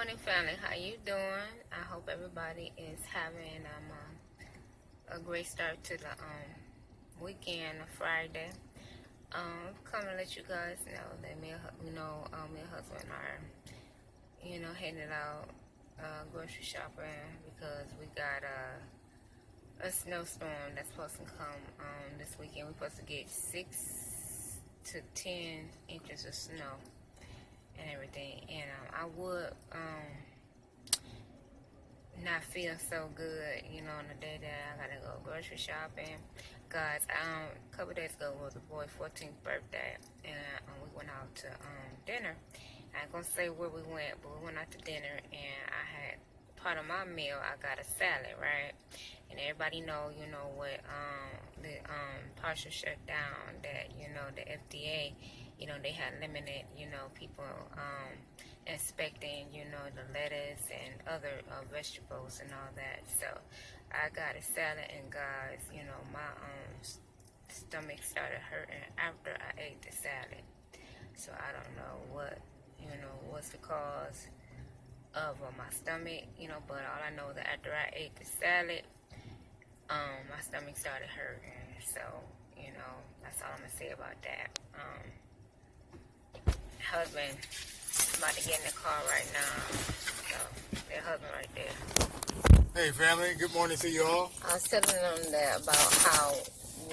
morning, family. How you doing? I hope everybody is having a great start to the weekend, Friday. Come to let you guys know that me and husband are heading out grocery shopping because we got a snowstorm that's supposed to come this weekend. We're supposed to get 6 to 10 inches of snow and everything, and I would not feel so good, on the day that I gotta go grocery shopping. Guys, a couple days ago was the boy's 14th birthday, and we went out to dinner. I ain't gonna say where we went, but we went out to dinner, and I had part of my meal. I got a salad, right? And everybody know, what the partial shutdown that the FDA. They had limited, people inspecting, the lettuce and other vegetables and all that. So I got a salad, and guys, my stomach started hurting after I ate the salad. So I don't know what's the cause of my stomach, but all I know is that after I ate the salad, my stomach started hurting. So, that's all I'm gonna say about that. Husband about to get in the car right now. So their husband right there. Hey family, good morning to you all. I was telling them that about how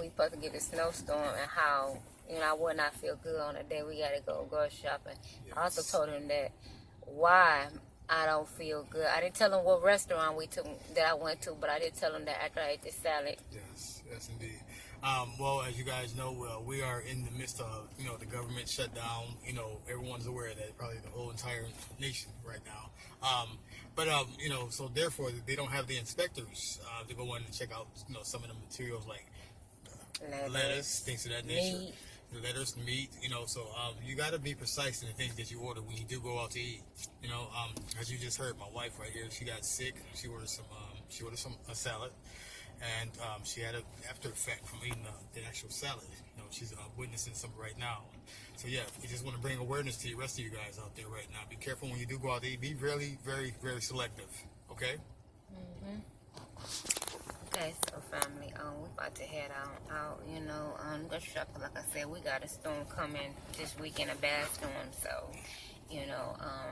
we supposed to get a snowstorm and how I would not feel good on the day we gotta go grocery shopping. Yes. I also told him that why I don't feel good. I didn't tell him what restaurant that I went to, but I did tell him that after I ate the salad. Yes indeed. Well, as you guys know, we are in the midst of, the government shutdown. Everyone's aware of that, probably the whole entire nation right now. So therefore, they don't have the inspectors to go in and check out, some of the materials like lettuce, things of that nature. Meat. Lettuce, meat, so you got to be precise in the things that you order when you do go out to eat. As you just heard, my wife right here, she got sick. She ordered a salad. And she had an after effect from eating the actual salad. She's witnessing something right now. So yeah, we just want to bring awareness to the rest of you guys out there right now. Be careful when you do go out to eat. Be really, very, very selective. Okay? Okay, so family, we're about to head out, grocery shopping. Like I said, we got a storm coming this weekend, a bad storm. So,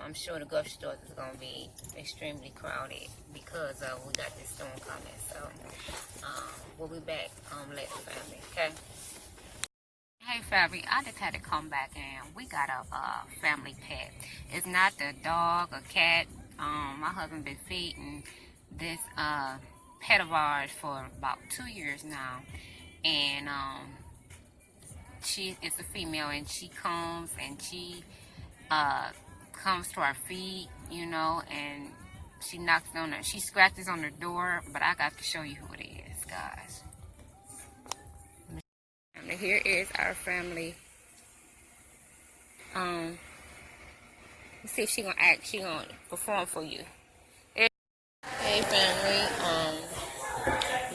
I'm sure the grocery stores is going to be extremely crowded because we got this storm coming. So, we'll be back later, family, okay? Hey, family, I just had to come back, and we got a family pet. It's not the dog or cat. My husband been feeding this pet of ours for about 2 years now, and she is a female, and she comes and she comes to our feet, and she scratches on the door, but I got to show you who it is, guys. And here is our family. Let's see if she gonna perform for you. Hey family,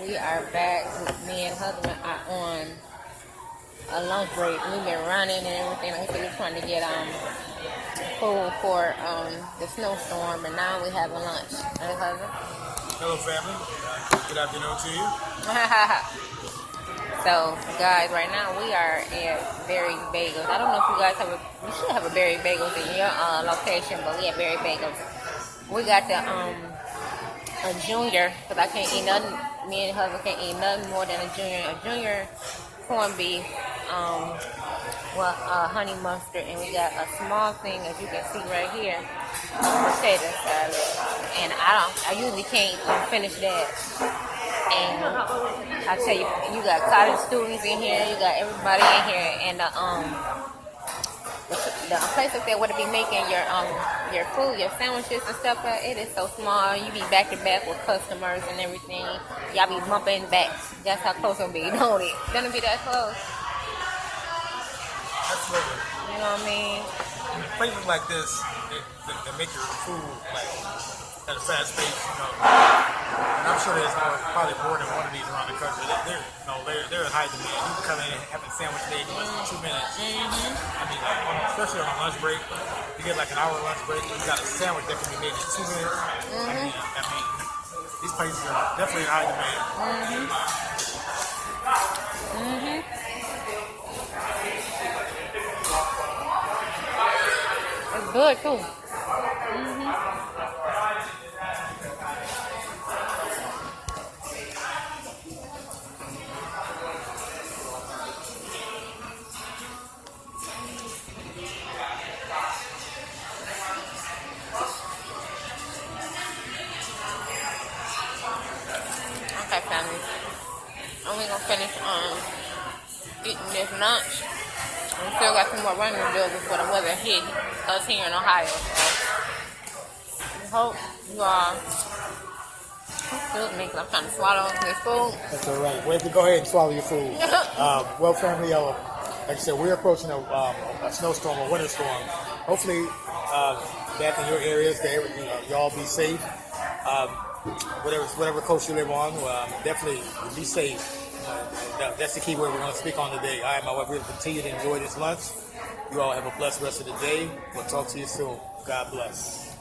we are back. Me and husband are on a lunch break. We've been running and everything. Like I said, we're trying to get food for the snowstorm, but now we have a lunch. Hey, husband. Hello family. Good afternoon to you. So guys, right now we are at Berry Bagels. I don't know if you guys you should have a Berry Bagels in your location, but we have Berry Bagels. We got the a junior, because I can't eat nothing. Me and husband can't eat nothing more than a junior corned beef, honey mustard, and we got a small thing, as you can see right here, potato salad. And I usually can't finish that. And I tell you, you got college students in here, you got everybody in here, and the place up there where to be making your food, your sandwiches and stuff, it is so small. You be back to back with customers and everything. Y'all be bumping back. That's how close it'll be, don't it? Gonna be that close. Absolutely. You know what I mean? Places like this, they make your food like at a fast pace, And I'm sure there's probably more than one of these around the country. They're in high demand. You can come in and have a sandwich made in less than 2 minutes. I mean, especially on a lunch break, you get like an hour lunch break, you got a sandwich that can be made in 2 minutes. I mean, these places are definitely in high demand. It's good too. Okay, family. And we're gonna finish eating this lunch. We still got some more running to do before the weather hit us here in Ohio. So we hope you all excuse me because I'm trying to swallow this food. That's all right. Well, go ahead and swallow your food. Well, family, like I said, we're approaching a snowstorm, a winter storm. Hopefully, back in your areas, y'all be safe. Whatever coast you live on, definitely be safe. That's the key word we're going to speak on today. I and my wife will continue to enjoy this lunch. You all have a blessed rest of the day. We'll talk to you soon. God bless.